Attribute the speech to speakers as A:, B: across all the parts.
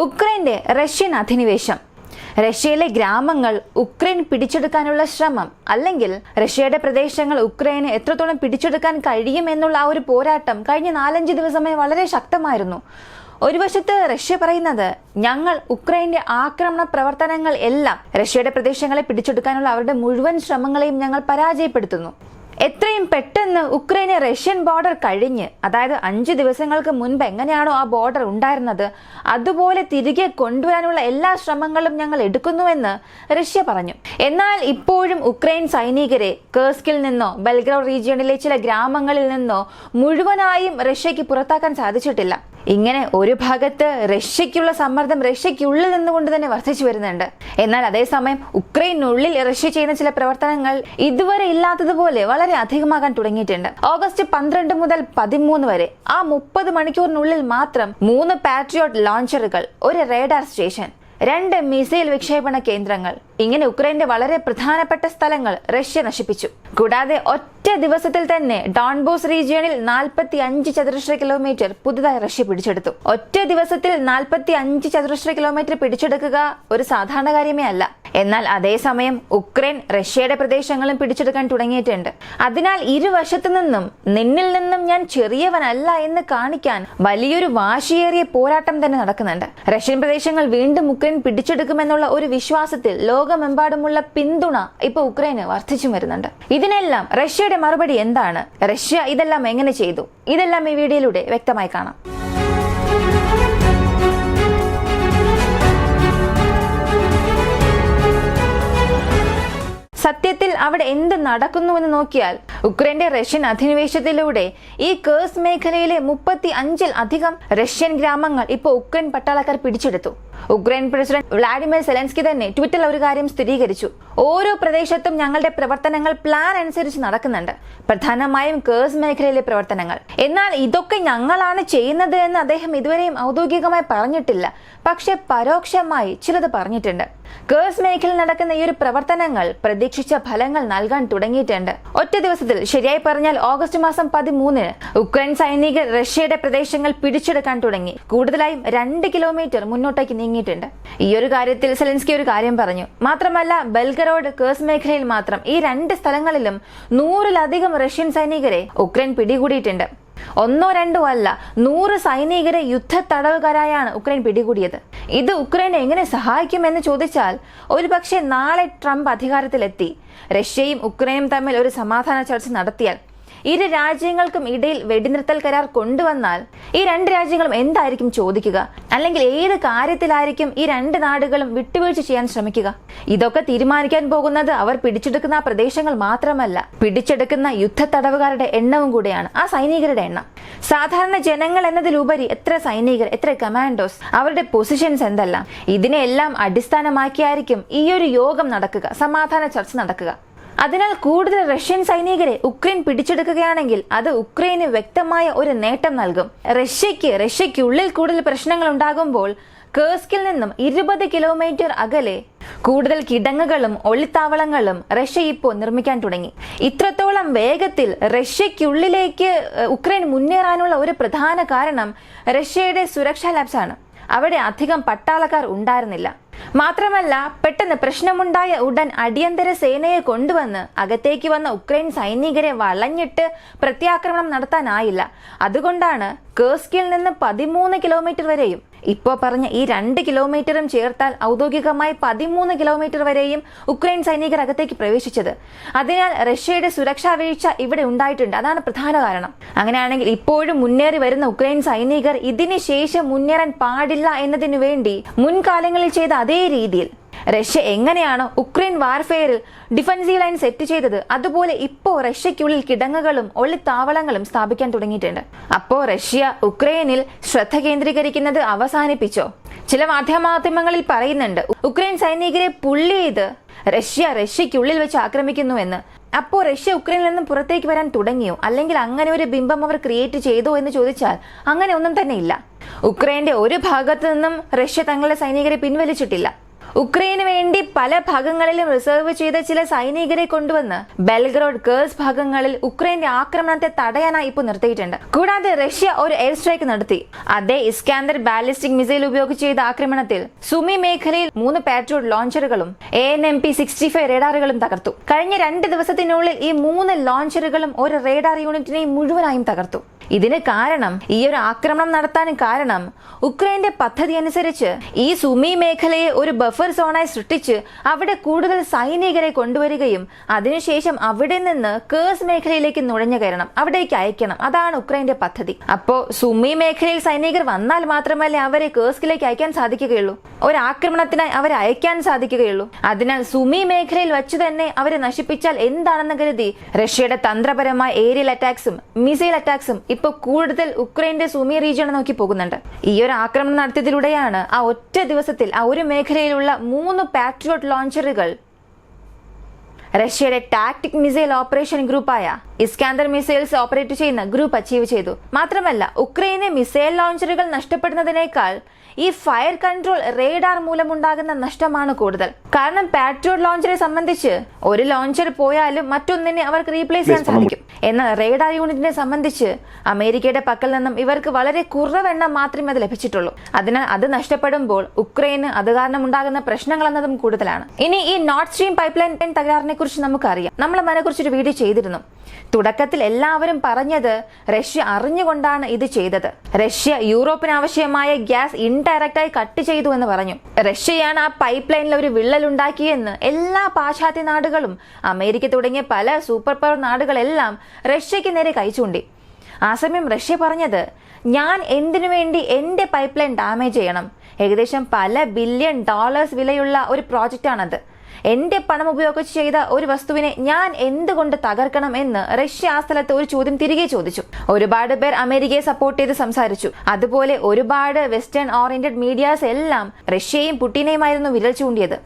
A: ഉക്രൈന്റെ Russian അധിനിവേശം, റഷ്യയിലെ ഗ്രാമങ്ങൾ ഉക്രൈൻ പിടിച്ചെടുക്കാനുള്ള ശ്രമം, അല്ലെങ്കിൽ റഷ്യയുടെ പ്രദേശങ്ങൾ ഉക്രൈന് എത്രത്തോളം പിടിച്ചെടുക്കാൻ കഴിയുമെന്നുള്ള ആ ഒരു പോരാട്ടം കഴിഞ്ഞ 4-5 ദിവസമായി വളരെ ശക്തമായിരുന്നു. ഒരു വശത്ത് റഷ്യ പറയുന്നത്, ഞങ്ങൾ ഉക്രൈന്റെ ആക്രമണ പ്രവർത്തനങ്ങൾ എല്ലാം റഷ്യയുടെ പ്രദേശങ്ങളെ പിടിച്ചെടുക്കാനുള്ള അവരുടെ മുഴുവൻ ശ്രമങ്ങളെയും ഞങ്ങൾ പരാജയപ്പെടുത്തുന്നു. എത്രയും പെട്ടെന്ന് ഉക്രൈന് റഷ്യൻ ബോർഡർ കഴിഞ്ഞ്, അതായത് 5 ദിവസങ്ങൾക്ക് മുൻപ് എങ്ങനെയാണോ ആ ബോർഡർ ഉണ്ടായിരുന്നത് അതുപോലെ തിരികെ കൊണ്ടുവരാനുള്ള എല്ലാ ശ്രമങ്ങളും ഞങ്ങൾ എടുക്കുന്നുവെന്ന് റഷ്യ പറഞ്ഞു. എന്നാൽ ഇപ്പോഴും ഉക്രൈൻ സൈനികരെ കേർസ്കിൽ നിന്നോ ബെൽഗ്രാഡ് റീജിയണിലെ ചില ഗ്രാമങ്ങളിൽ നിന്നോ മുഴുവനായും റഷ്യക്ക് പുറത്താക്കാൻ സാധിച്ചിട്ടില്ല. ഇങ്ങനെ ഒരു ഭാഗത്ത് റഷ്യക്കുള്ള സമ്മർദ്ദം റഷ്യക്കുള്ളിൽ നിന്നുകൊണ്ട് തന്നെ വർദ്ധിച്ചു വരുന്നുണ്ട്. എന്നാൽ അതേസമയം ഉക്രൈനുള്ളിൽ റഷ്യ ചെയ്യുന്ന ചില പ്രവർത്തനങ്ങൾ ഇതുവരെ ഇല്ലാത്തതുപോലെ വളരെ അധികമാകാൻ തുടങ്ങിയിട്ടുണ്ട്. ഓഗസ്റ്റ് 12 മുതൽ 13 വരെ ആ 30 മണിക്കൂറിനുള്ളിൽ മാത്രം 3 പാട്രിയോട്ട് ലോഞ്ചറുകൾ, ഒരു റേഡാർ സ്റ്റേഷൻ, 2 മിസൈൽ വിക്ഷേപണ കേന്ദ്രങ്ങൾ, ഇങ്ങനെ ഉക്രൈന്റെ വളരെ പ്രധാനപ്പെട്ട സ്ഥലങ്ങൾ റഷ്യ നശിപ്പിച്ചു. കൂടാതെ ഒറ്റ ദിവസത്തിൽ തന്നെ ഡോൺബോസ് റീജിയണിൽ 45 ചതുരശ്ര കിലോമീറ്റർ പുതുതായി റഷ്യ പിടിച്ചെടുത്തു. ഒറ്റ ദിവസത്തിൽ 45 ചതുരശ്ര കിലോമീറ്റർ പിടിച്ചെടുക്കുക ഒരു സാധാരണ കാര്യമേ അല്ല. എന്നാൽ അതേസമയം ഉക്രൈൻ റഷ്യയുടെ പ്രദേശങ്ങളും പിടിച്ചെടുക്കാൻ തുടങ്ങിയിട്ടുണ്ട്. അതിനാൽ ഇരുവശത്തു നിന്നും നിന്നിൽ നിന്നും ഞാൻ ചെറിയവനല്ല എന്ന് കാണിക്കാൻ വലിയൊരു വാശിയേറിയ പോരാട്ടം തന്നെ നടക്കുന്നുണ്ട്. റഷ്യൻ പ്രദേശങ്ങൾ വീണ്ടും ഉക്രൈൻ പിടിച്ചെടുക്കുമെന്നുള്ള ഒരു വിശ്വാസത്തിൽ ലോകമെമ്പാടുമുള്ള പിന്തുണ ഇപ്പോൾ ഉക്രൈന് വർദ്ധിച്ചു വരുന്നുണ്ട്. ഇതിനെല്ലാം റഷ്യയുടെ മറുപടി എന്താണ്? റഷ്യ ഇതെല്ലാം എങ്ങനെ ചെയ്തു? ഇതെല്ലാം ഈ വീഡിയോയിലൂടെ വ്യക്തമായി കാണാം. സത്യത്തിൽ അവിടെ എന്ത് നടക്കുന്നുവെന്ന് നോക്കിയാൽ ഉക്രൈന്റെ റഷ്യൻ അധിനിവേശത്തിലൂടെ ഈ കേഴ്സ് മേഖലയിലെ 35-ൽ അധികം റഷ്യൻ ഗ്രാമങ്ങൾ ഇപ്പോൾ ഉക്രൈൻ പട്ടാളക്കാർ പിടിച്ചെടുത്തു. ഉക്രൈൻ പ്രസിഡന്റ് വ്ളാഡിമിർ സെലൻസ്കി തന്നെ ട്വിറ്ററിൽ ഒരു കാര്യം സ്ഥിരീകരിച്ചു. ഓരോ പ്രദേശത്തും ഞങ്ങളുടെ പ്രവർത്തനങ്ങൾ പ്ലാൻ അനുസരിച്ച് നടക്കുന്നുണ്ട്, പ്രധാനമായും കേഴ്സ് മേഖലയിലെ പ്രവർത്തനങ്ങൾ. എന്നാൽ ഇതൊക്കെ ഞങ്ങളാണ് ചെയ്യുന്നത് എന്ന് അദ്ദേഹം ഇതുവരെയും ഔദ്യോഗികമായി പറഞ്ഞിട്ടില്ല. പക്ഷെ പരോക്ഷമായി ചിലത് പറഞ്ഞിട്ടുണ്ട്. കേഴ്സ് മേഖലയിൽ നടക്കുന്ന ഈ ഒരു പ്രവർത്തനങ്ങൾ പ്രതീക്ഷിച്ച ഫലങ്ങൾ നൽകാൻ തുടങ്ങിയിട്ടുണ്ട്. ഒറ്റ ദിവസത്തിൽ, ശരിയായി പറഞ്ഞാൽ ഓഗസ്റ്റ് മാസം 13-ന് ഉക്രൈൻ സൈനികർ റഷ്യയുടെ പ്രദേശങ്ങൾ പിടിച്ചെടുക്കാൻ തുടങ്ങി. കൂടുതലായും 2 കിലോമീറ്റർ മുന്നോട്ടേക്ക് നീങ്ങിയിട്ടുണ്ട്. ഈ ഒരു കാര്യത്തിൽ സെലൻസ്കി ഒരു കാര്യം പറഞ്ഞു. മാത്രമല്ല, ബെൽഗറോഡ് കേഴ്സ് മേഖലയിൽ മാത്രം ഈ 2 സ്ഥലങ്ങളിലും 100-ലധികം റഷ്യൻ സൈനികരെ ഉക്രൈൻ പിടികൂടിയിട്ടുണ്ട്. 1-2 അല്ല, 100 സൈനികരെ യുദ്ധ തടവുകാരായാണ് ഉക്രൈൻ പിടികൂടിയത്. ഇത് ഉക്രൈനെ എങ്ങനെ സഹായിക്കുമെന്ന് ചോദിച്ചാൽ, ഒരുപക്ഷെ നാളെ ട്രംപ് അധികാരത്തിലെത്തി റഷ്യയും ഉക്രൈനും തമ്മിൽ ഒരു സമാധാന ചർച്ച നടത്തിയാൽ, ഇരു രാജ്യങ്ങൾക്കും ഇടയിൽ വെടിനിർത്തൽ കരാർ കൊണ്ടുവന്നാൽ ഈ 2 രാജ്യങ്ങളും എന്തായിരിക്കും ചോദിക്കുക? അല്ലെങ്കിൽ ഏത് കാര്യത്തിലായിരിക്കും ഈ 2 നാടുകളും വിട്ടുവീഴ്ച ചെയ്യാൻ ശ്രമിക്കുക? ഇതൊക്കെ തീരുമാനിക്കാൻ പോകുന്നത് അവർ പിടിച്ചെടുക്കുന്ന പ്രദേശങ്ങൾ മാത്രമല്ല, പിടിച്ചെടുക്കുന്ന യുദ്ധ തടവുകാരുടെ എണ്ണവും കൂടെയാണ്, ആ സൈനികരുടെ എണ്ണം. സാധാരണ ജനങ്ങൾ എന്നതിലുപരി എത്ര സൈനികർ, എത്ര കമാൻഡോസ്, അവരുടെ പൊസിഷൻസ് എന്തെല്ലാം, ഇതിനെല്ലാം അടിസ്ഥാനമാക്കിയായിരിക്കും ഈ ഒരു യോഗം നടക്കുക, സമാധാന ചർച്ച നടക്കുക. അതിനാൽ കൂടുതൽ റഷ്യൻ സൈനികരെ ഉക്രൈൻ പിടിച്ചെടുക്കുകയാണെങ്കിൽ അത് ഉക്രൈന് വ്യക്തമായ ഒരു നേട്ടം നൽകും. റഷ്യയ്ക്കുള്ളിൽ കൂടുതൽ പ്രശ്നങ്ങൾ ഉണ്ടാകുമ്പോൾ കേഴ്സ്കിൽ നിന്നും 20 കിലോമീറ്റർ അകലെ കൂടുതൽ കിടങ്ങുകളും ഒളിത്താവളങ്ങളും റഷ്യ ഇപ്പോൾ നിർമ്മിക്കാൻ തുടങ്ങി. ഇത്രത്തോളം വേഗത്തിൽ റഷ്യയ്ക്കുള്ളിലേക്ക് ഉക്രൈൻ മുന്നേറാനുള്ള ഒരു പ്രധാന കാരണം റഷ്യയുടെ സുരക്ഷാ ലാബ്സ് ആണ്. അവിടെ അധികം പട്ടാളക്കാർ ഉണ്ടായിരുന്നില്ല. മാത്രമല്ല, പെട്ടെന്ന് പ്രശ്നമുണ്ടായ ഉടൻ അടിയന്തര സേനയെ കൊണ്ടുവന്ന് അകത്തേക്ക് വന്ന ഉക്രൈൻ സൈനികരെ വളഞ്ഞിട്ട് പ്രത്യാക്രമണം നടത്താനായില്ല. അതുകൊണ്ടാണ് കേഴ്സ്കിൽ നിന്ന് 13 കിലോമീറ്റർ വരെയും, ഇപ്പോൾ പറഞ്ഞ ഈ 2 കിലോമീറ്ററും ചേർത്താൽ ഔദ്യോഗികമായി 13 കിലോമീറ്റർ വരെയും ഉക്രൈൻ സൈനികർ അകത്തേക്ക് പ്രവേശിച്ചത്. അതിനാൽ റഷ്യയുടെ സുരക്ഷാ വീഴ്ച ഇവിടെ ഉണ്ടായിട്ടുണ്ട്. അതാണ് പ്രധാന കാരണം. അങ്ങനെയാണെങ്കിൽ ഇപ്പോഴും മുന്നേറി വരുന്ന ഉക്രൈൻ സൈനികർ ഇതിന് ശേഷം മുന്നേറാൻ പാടില്ല എന്നതിനു വേണ്ടി മുൻകാലങ്ങളിൽ ചെയ്ത അതേ രീതിയിൽ റഷ്യ എങ്ങനെയാണോ ഉക്രൈൻ വാർഫെയറിൽ ഡിഫൻസീവ് ലൈൻ സെറ്റ് ചെയ്തത്, അതുപോലെ ഇപ്പോൾ റഷ്യയ്ക്കുള്ളിൽ കിടങ്ങുകളും ഒളിത്താവളങ്ങളും സ്ഥാപിക്കാൻ തുടങ്ങിയിട്ടുണ്ട്. അപ്പോൾ റഷ്യ ഉക്രൈനിൽ ശ്രദ്ധ കേന്ദ്രീകരിക്കുന്നത് അവസാനിപ്പിച്ചോ? ചില മാധ്യമങ്ങളിൽ പറയുന്നുണ്ട് ഉക്രൈൻ സൈനികരെ പുള്ളി ചെയ്ത് റഷ്യയ്ക്കുള്ളിൽ വെച്ച് ആക്രമിക്കുന്നുവെന്ന്. അപ്പോൾ റഷ്യ ഉക്രൈനിൽ നിന്നും പുറത്തേക്ക് വരാൻ തുടങ്ങിയോ? അല്ലെങ്കിൽ അങ്ങനെ ഒരു ബിംബം അവർ ക്രിയേറ്റ് ചെയ്തോ എന്ന് ചോദിച്ചാൽ അങ്ങനെ ഒന്നും തന്നെ ഇല്ല. ഉക്രൈന്റെ ഒരു ഭാഗത്തു നിന്നും റഷ്യ തങ്ങളുടെ സൈനികരെ പിൻവലിച്ചിട്ടില്ല. ഉക്രൈന് വേണ്ടി പല ഭാഗങ്ങളിലും റിസർവ് ചെയ്ത ചില സൈനികരെ കൊണ്ടുവന്ന് ബെൽഗ്രേഡ് കേഴ്സ് ഭാഗങ്ങളിൽ ഉക്രൈന്റെ ആക്രമണത്തെ തടയാനായി ഇപ്പോൾ നിർത്തിയിട്ടുണ്ട്. കൂടാതെ റഷ്യ ഒരു എയർ സ്ട്രൈക്ക് നടത്തി. അതേ ഇസ്കാന്ദർ ബാലിസ്റ്റിക് മിസൈൽ ഉപയോഗിച്ച് ചെയ്ത ആക്രമണത്തിൽ സുമി മേഖലയിൽ 3 പാട്രിയോട്ട് ലോഞ്ചറുകളും ANMP-65 റേഡാറുകളും തകർത്തു. കഴിഞ്ഞ 2 ദിവസത്തിനുള്ളിൽ ഈ 3 ലോഞ്ചറുകളും ഒരു റേഡാർ യൂണിറ്റിനെയും മുഴുവനായും തകർത്തു. ഇതിന് കാരണം, ഈ ഒരു ആക്രമണം നടത്താൻ കാരണം ഉക്രൈന്റെ പദ്ധതി അനുസരിച്ച് ഈ സുമി മേഖലയെ ഒരു ബഫർ സോണായി സൃഷ്ടിച്ച് അവിടെ കൂടുതൽ സൈനികരെ കൊണ്ടുവരികയും അതിനുശേഷം അവിടെ നിന്ന് കേഴ്സ് മേഖലയിലേക്ക് നുഴഞ്ഞു കയറണം, അവിടേക്ക് അയക്കണം. അതാണ് ഉക്രൈന്റെ പദ്ധതി. അപ്പോ സുമി മേഖലയിൽ സൈനികർ വന്നാൽ മാത്രമല്ലേ അവരെ കേഴ്സിലേക്ക് അയക്കാൻ സാധിക്കുകയുള്ളൂ, ഒരു ആക്രമണത്തിനായി അവരെ അയക്കാൻ സാധിക്കുകയുള്ളൂ. അതിനാൽ സുമി മേഖലയിൽ വച്ചു തന്നെ അവരെ നശിപ്പിച്ചാൽ എന്താണെന്ന് കരുതി റഷ്യയുടെ തന്ത്രപരമായ ഏരിയൽ അറ്റാക്സും മിസൈൽ അറ്റാക്സും ഇപ്പോൾ കൂടുതൽ ഉക്രൈന്റെ സുമി റീജിയൺ നോക്കി പോകുന്നുണ്ട്. ഈ ഒരു ആക്രമണം നടത്തിയതിലൂടെയാണ് ആ ഒറ്റ ദിവസത്തിൽ ആ ഒരു മേഖലയിലുള്ള 3 പാട്രിയോട്ട് ലോഞ്ചറുകൾ റഷ്യയുടെ ടാക്ടിക് മിസൈൽ ഓപ്പറേഷൻ ഗ്രൂപ്പായ ഇസ്കാന്ദർ മിസൈൽസ് ഓപ്പറേറ്റ് ചെയ്യുന്ന ഗ്രൂപ്പ് അച്ചീവ് ചെയ്തു. മാത്രമല്ല ഉക്രൈന് മിസൈൽ ലോഞ്ചറുകൾ നഷ്ടപ്പെടുന്നതിനേക്കാൾ ഈ ഫയർ കൺട്രോൾ റേഡാർ മൂലമുണ്ടാകുന്ന നഷ്ടമാണ് കൂടുതൽ. കാരണം പാട്രിയോട്ട് ലോഞ്ചറെ സംബന്ധിച്ച് ഒരു ലോഞ്ചർ പോയാലും മറ്റൊന്നിനെ അവർക്ക് റീപ്ലേസ് ചെയ്യാൻ സാധിക്കും. എന്നാൽ റേഡാർ യൂണിറ്റിനെ സംബന്ധിച്ച് അമേരിക്കയുടെ പക്കൽ നിന്നും ഇവർക്ക് വളരെ കുറവെണ്ണം മാത്രമേ അത് ലഭിച്ചിട്ടുള്ളൂ. അതിനാൽ അത് നഷ്ടപ്പെടുമ്പോൾ ഉക്രൈന് അത് കാരണം ഉണ്ടാകുന്ന പ്രശ്നങ്ങൾ എന്നതും കൂടുതലാണ്. ഇനി ഈ നോർത്ത് സ്ട്രീം പൈപ്പ് ലൈൻ തകരാറിനെ കുറിച്ച് നമുക്കറിയാം. നമ്മൾ അതിനെക്കുറിച്ചൊരു വീഡിയോ ചെയ്തിരുന്നു. തുടക്കത്തിൽ എല്ലാവരും പറഞ്ഞത് റഷ്യ അറിഞ്ഞുകൊണ്ടാണ് ഇത് ചെയ്തത്. റഷ്യ യൂറോപ്പിന് ആവശ്യമായ ഗ്യാസ് ഇൻഡയറക്റ്റായി കട്ട് ചെയ്തു എന്ന് പറഞ്ഞു. റഷ്യയാണ് ആ പൈപ്പ് ലൈനിൽ ഒരു വിള്ളൽ ഉണ്ടാക്കിയെന്ന് എല്ലാ പാശ്ചാത്യ നാടുകളും അമേരിക്ക തുടങ്ങിയ പല സൂപ്പർ പവർ നാടുകളെല്ലാം റഷ്യക്ക് നേരെ കൈ ചൂണ്ടി. ആ സമയം റഷ്യ പറഞ്ഞത്, ഞാൻ എന്തിനു വേണ്ടി എന്റെ പൈപ്പ് ലൈൻ ഡാമേജ് ചെയ്യണം? ഏകദേശം പല ബില്യൺ ഡോളേഴ്സ് വിലയുള്ള ഒരു പ്രോജക്റ്റാണത്. എന്റെ പണം ഉപയോഗിച്ച് ചെയ്ത ഒരു വസ്തുവിനെ ഞാൻ എന്തുകൊണ്ട് തകർക്കണം എന്ന് റഷ്യ ആ സ്ഥലത്ത് ഒരു ചോദ്യം തിരികെ ചോദിച്ചു. ഒരുപാട് പേർ അമേരിക്കയെ സപ്പോർട്ട് ചെയ്ത് സംസാരിച്ചു. അതുപോലെ ഒരുപാട് വെസ്റ്റേൺ ഓറിയന്റഡ് മീഡിയാസ് എല്ലാം റഷ്യയും പുടിനെയുമായിരുന്നു വിരൽ ചൂണ്ടിയത്.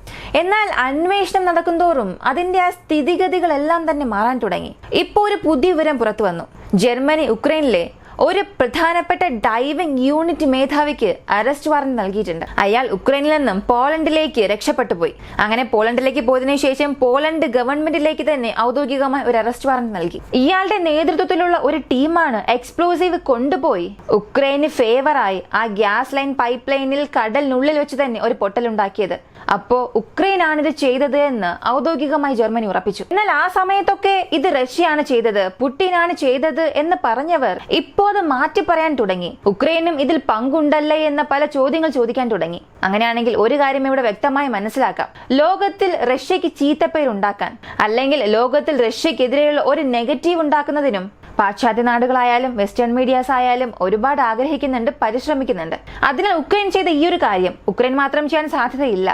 A: എന്നാൽ അന്വേഷണം നടക്കുന്തോറും അതിന്റെ ആ സ്ഥിതിഗതികളെല്ലാം തന്നെ മാറാൻ തുടങ്ങി. ഇപ്പോൾ ഒരു പുതിയ വിവരം പുറത്തു വന്നു. ജർമ്മനി ഉക്രൈനിലെ ഒരു പ്രധാനപ്പെട്ട ഡൈവിംഗ് യൂണിറ്റ് മേധാവിക്ക് അറസ്റ്റ് വാറന്റ് നൽകിയിട്ടുണ്ട്. അയാൾ ഉക്രൈനിൽ നിന്നും പോളണ്ടിലേക്ക് രക്ഷപ്പെട്ടു പോയി. അങ്ങനെ പോളണ്ടിലേക്ക് പോയതിനു ശേഷം പോളണ്ട് ഗവൺമെന്റിലേക്ക് തന്നെ ഔദ്യോഗികമായി ഒരു അറസ്റ്റ് വാറന്റ് നൽകി. ഇയാളുടെ നേതൃത്വത്തിലുള്ള ഒരു ടീമാണ് എക്സ്പ്ലോസീവ് കൊണ്ടുപോയി ഉക്രൈന് ഫേവറായി ആ ഗ്യാസ് ലൈൻ പൈപ്പ് ലൈനിൽ കടലിനുള്ളിൽ വെച്ച് തന്നെ ഒരു പൊട്ടലുണ്ടാക്കിയത്. അപ്പോ ഉക്രൈനാണ് ഇത് ചെയ്തത് എന്ന് ഔദ്യോഗികമായി ജർമ്മനി ഉറപ്പിച്ചു. എന്നാൽ ആ സമയത്തൊക്കെ ഇത് റഷ്യയാണ് ചെയ്തത്, പുടിനാണ് ചെയ്തത് എന്ന് പറഞ്ഞവർ ഇപ്പോൾ അത് മാറ്റി പറയാൻ തുടങ്ങി. ഉക്രൈനും ഇതിൽ പങ്കുണ്ടല്ലേ എന്ന പല ചോദ്യങ്ങൾ ചോദിക്കാൻ തുടങ്ങി. അങ്ങനെയാണെങ്കിൽ ഒരു കാര്യം ഇവിടെ വ്യക്തമായി മനസ്സിലാക്കാം. ലോകത്തിൽ റഷ്യക്ക് ചീത്തപ്പേരുണ്ടാക്കാൻ അല്ലെങ്കിൽ ലോകത്തിൽ റഷ്യക്കെതിരെയുള്ള ഒരു നെഗറ്റീവ് ഉണ്ടാക്കുന്നതിനും പാശ്ചാത്യ നാടുകളായാലും വെസ്റ്റേൺ മീഡിയാസ് ആയാലും ഒരുപാട് ആഗ്രഹിക്കുന്നുണ്ട്, പരിശ്രമിക്കുന്നുണ്ട്. അതിനാൽ ഉക്രൈൻ ചെയ്ത ഈ ഒരു കാര്യം ഉക്രൈൻ മാത്രം ചെയ്യാൻ സാധ്യതയില്ല,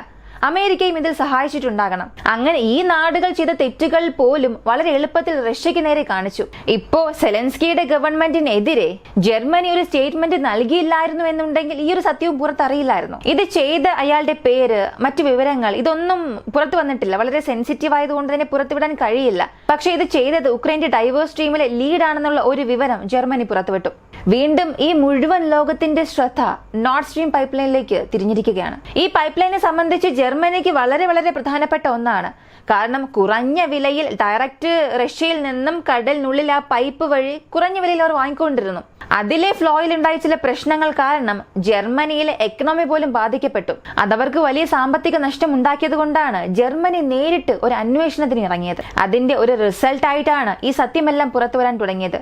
A: അമേരിക്കയും ഇതിൽ സഹായിച്ചിട്ടുണ്ടാകണം. അങ്ങനെ ഈ നാടുകൾ ചെയ്ത തെറ്റുകൾ പോലും വളരെ എളുപ്പത്തിൽ റഷ്യക്ക് നേരെ കാണിച്ചു. ഇപ്പോ സെലൻസ്കിയുടെ ഗവൺമെന്റിനെതിരെ ജർമ്മനി ഒരു സ്റ്റേറ്റ്മെന്റ് നൽകിയില്ലായിരുന്നു എന്നുണ്ടെങ്കിൽ ഈ ഒരു സത്യവും പുറത്തറിയില്ലായിരുന്നു. ഇത് ചെയ്ത അയാളുടെ പേര്, മറ്റു വിവരങ്ങൾ ഇതൊന്നും പുറത്തു വന്നിട്ടില്ല. വളരെ സെൻസിറ്റീവ് ആയതുകൊണ്ട് തന്നെ പുറത്തുവിടാൻ കഴിയില്ല. പക്ഷേ ഇത് ചെയ്തത് ഉക്രൈന്റെ ഡൈവേഴ്സ് സ്ട്രീമിലെ ലീഡാണെന്നുള്ള ഒരു വിവരം ജർമ്മനി പുറത്തുവിട്ടു. വീണ്ടും ഈ മുഴുവൻ ലോകത്തിന്റെ ശ്രദ്ധ നോർത്ത് സ്ട്രീം പൈപ്പ് ലൈനിലേക്ക് തിരിഞ്ഞിരിക്കുകയാണ്. ഈ പൈപ്പ് ലൈനെ സംബന്ധിച്ച് ജർമ്മനിക്ക് വളരെ വളരെ പ്രധാനപ്പെട്ട ഒന്നാണ്. കാരണം കുറഞ്ഞ വിലയിൽ ഡയറക്റ്റ് റഷ്യയിൽ നിന്നും കടലിനുള്ളിൽ ആ പൈപ്പ് വഴി കുറഞ്ഞ വിലയിൽ അവർ വാങ്ങിക്കൊണ്ടിരുന്നു. അതിലെ ഫ്ലോയിൽ ഉണ്ടായ ചില പ്രശ്നങ്ങൾ കാരണം ജർമ്മനിയിലെ എക്കണോമി പോലും ബാധിക്കപ്പെട്ടു. അതവർക്ക് വലിയ സാമ്പത്തിക നഷ്ടം ഉണ്ടാക്കിയത് കൊണ്ടാണ് ജർമ്മനി നേരിട്ട് ഒരു അന്വേഷണത്തിന് ഇറങ്ങിയത്. അതിന്റെ ഒരു റിസൾട്ട് ആയിട്ടാണ് ഈ സത്യമെല്ലാം പുറത്തു വരാൻ തുടങ്ങിയത്.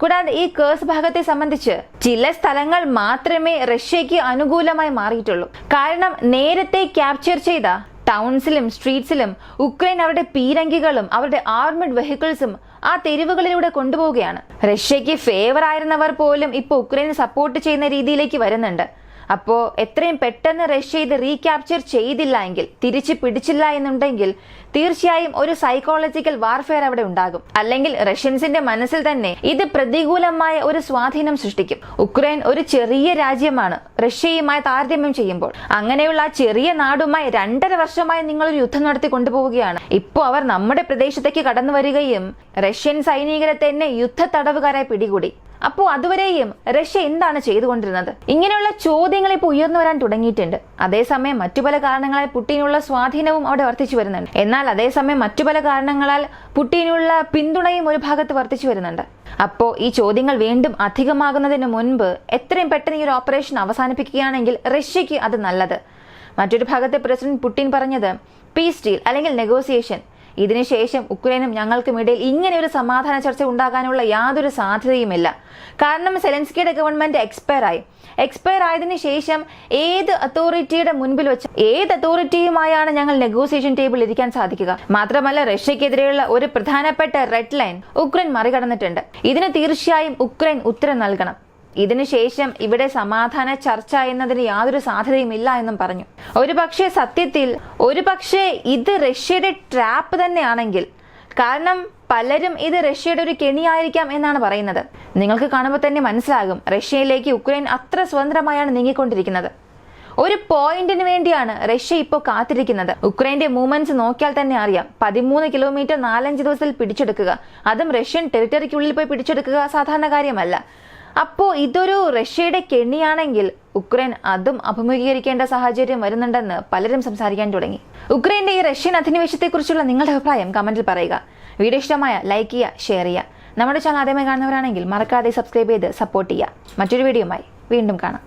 A: കൂടാതെ ഈ കേഴ്സ് ഭാഗത്തെ സംബന്ധിച്ച് ചില സ്ഥലങ്ങൾ മാത്രമേ റഷ്യക്ക് അനുകൂലമായി മാറിയിട്ടുള്ളൂ. കാരണം നേരത്തെ ക്യാപ്ചർ ചെയ്ത ടൗൺസിലും സ്ട്രീറ്റ്സിലും ഉക്രൈൻ അവരുടെ പീരങ്കികളും അവരുടെ ആർമഡ് വെഹിക്കിൾസും ആ തെരുവുകളിലൂടെ കൊണ്ടുപോവുകയാണ്. റഷ്യക്ക് ഫേവർ ആയിരുന്നവർ പോലും ഇപ്പോൾ ഉക്രൈനെ സപ്പോർട്ട് ചെയ്യുന്ന രീതിയിലേക്ക് വരുന്നുണ്ട്. അപ്പോ എത്രയും പെട്ടെന്ന് റഷ്യ ഇത് റീക്യാപ്ചർ ചെയ്തില്ല എങ്കിൽ, തിരിച്ചു പിടിച്ചില്ല എന്നുണ്ടെങ്കിൽ തീർച്ചയായും ഒരു സൈക്കോളജിക്കൽ വാർഫെയർ അവിടെ ഉണ്ടാകും. അല്ലെങ്കിൽ റഷ്യൻസിന്റെ മനസ്സിൽ തന്നെ ഇത് പ്രതികൂലമായ ഒരു സ്വാധീനം സൃഷ്ടിക്കും. ഉക്രൈൻ ഒരു ചെറിയ രാജ്യമാണ് റഷ്യയുമായി താരതമ്യം ചെയ്യുമ്പോൾ. അങ്ങനെയുള്ള ആ ചെറിയ നാടുമായി 2.5 വർഷമായി നിങ്ങളൊരു യുദ്ധം നടത്തി കൊണ്ടുപോവുകയാണ്. ഇപ്പോൾ അവർ നമ്മുടെ പ്രദേശത്തേക്ക് കടന്നു വരികയും റഷ്യൻ സൈനികരെ തന്നെ യുദ്ധ തടവുകാരായി പിടികൂടി. അപ്പോൾ അതുവരെയും റഷ്യ എന്താണ് ചെയ്തുകൊണ്ടിരുന്നത്? ഇങ്ങനെയുള്ള ചോദ്യങ്ങൾ ഇപ്പോൾ ഉയർന്നു വരാൻ തുടങ്ങിയിട്ടുണ്ട്. അതേസമയം മറ്റു പല കാരണങ്ങളാൽ പുടിനുള്ള സ്വാധീനവും അവിടെ വർദ്ധിച്ചു വരുന്നുണ്ട്. എന്നാൽ അതേസമയം മറ്റു പല കാരണങ്ങളാൽ പുടിനുള്ള പിന്തുണയും ഒരു ഭാഗത്ത് വർദ്ധിച്ചു വരുന്നുണ്ട്. അപ്പോൾ ഈ ചോദ്യങ്ങൾ വീണ്ടും അധികമാകുന്നതിന് മുൻപ് എത്രയും പെട്ടെന്ന് ഈ ഒരു ഓപ്പറേഷൻ അവസാനിപ്പിക്കുകയാണെങ്കിൽ റഷ്യക്ക് അത് നല്ലത്. മറ്റൊരു ഭാഗത്ത് പ്രസിഡന്റ് പുടിൻ പറഞ്ഞത് പീസ് ഡീൽ അല്ലെങ്കിൽ നെഗോസിയേഷൻ, ഇതിനുശേഷം ഉക്രൈനും ഞങ്ങൾക്കുമിടയിൽ ഇങ്ങനെ ഒരു സമാധാന ചർച്ച ഉണ്ടാകാനുള്ള യാതൊരു സാധ്യതയുമില്ല. കാരണം സെലൻസ്കിയുടെ ഗവൺമെന്റ് എക്സ്പയർ ആയതിനു ശേഷം ഏത് അതോറിറ്റിയുടെ മുൻപിൽ വെച്ച് ഏത് അതോറിറ്റിയുമായാണ് ഞങ്ങൾ നെഗോസിയേഷൻ ടേബിളിൽ ഇരിക്കാൻ സാധിക്കുക? മാത്രമല്ല റഷ്യക്കെതിരെയുള്ള ഒരു പ്രധാനപ്പെട്ട റെഡ് ലൈൻ ഉക്രൈൻ മറികടന്നിട്ടുണ്ട്. ഇതിന് തീർച്ചയായും ഉക്രൈൻ ഉത്തരം നൽകണം. ഇതിനുശേഷം ഇവിടെ സമാധാന ചർച്ച എന്നതിന് യാതൊരു സാധ്യതയുമില്ല എന്നും പറഞ്ഞു. ഒരുപക്ഷെ ഇത് റഷ്യയുടെ ട്രാപ്പ് തന്നെയാണെങ്കിൽ, കാരണം പലരും ഇത് റഷ്യയുടെ ഒരു കെണിയായിരിക്കാം എന്നാണ് പറയുന്നത്. നിങ്ങൾക്ക് കാണുമ്പോൾ തന്നെ മനസ്സിലാകും റഷ്യയിലേക്ക് ഉക്രൈൻ അത്ര സ്വതന്ത്രമായാണ് നീങ്ങിക്കൊണ്ടിരിക്കുന്നത്. ഒരു പോയിന്റിന് വേണ്ടിയാണ് റഷ്യ ഇപ്പോൾ കാത്തിരിക്കുന്നത്. ഉക്രൈന്റെ മൂവ്മെന്റ്സ് നോക്കിയാൽ തന്നെ അറിയാം. 13 കിലോമീറ്റർ 4-5 ദിവസത്തിൽ പിടിച്ചെടുക്കുക, അതും റഷ്യൻ ടെറിട്ടറിക്കുള്ളിൽ പോയി പിടിച്ചെടുക്കുക സാധാരണ കാര്യമല്ല. അപ്പോൾ ഇതൊരു റഷ്യയുടെ കെണിയാണെങ്കിൽ ഉക്രൈൻ അതും അഭിമുഖീകരിക്കേണ്ട സാഹചര്യം വരുന്നുണ്ടെന്ന് പലരും സംസാരിക്കാൻ തുടങ്ങി. ഉക്രൈന്റെ ഈ റഷ്യൻ അധിനിവേശത്തെക്കുറിച്ചുള്ള നിങ്ങളുടെ അഭിപ്രായം കമന്റിൽ പറയുക. വീഡിയോ ഇഷ്ടമായ ലൈക്ക് ചെയ്യുക, ഷെയർ ചെയ്യുക. നമ്മുടെ ചാനൽ ആദ്യമായി കാണുന്നവരാണെങ്കിൽ മറക്കാതെ സബ്സ്ക്രൈബ് ചെയ്ത് സപ്പോർട്ട് ചെയ്യുക. മറ്റൊരു വീഡിയോയുമായി വീണ്ടും കാണാം.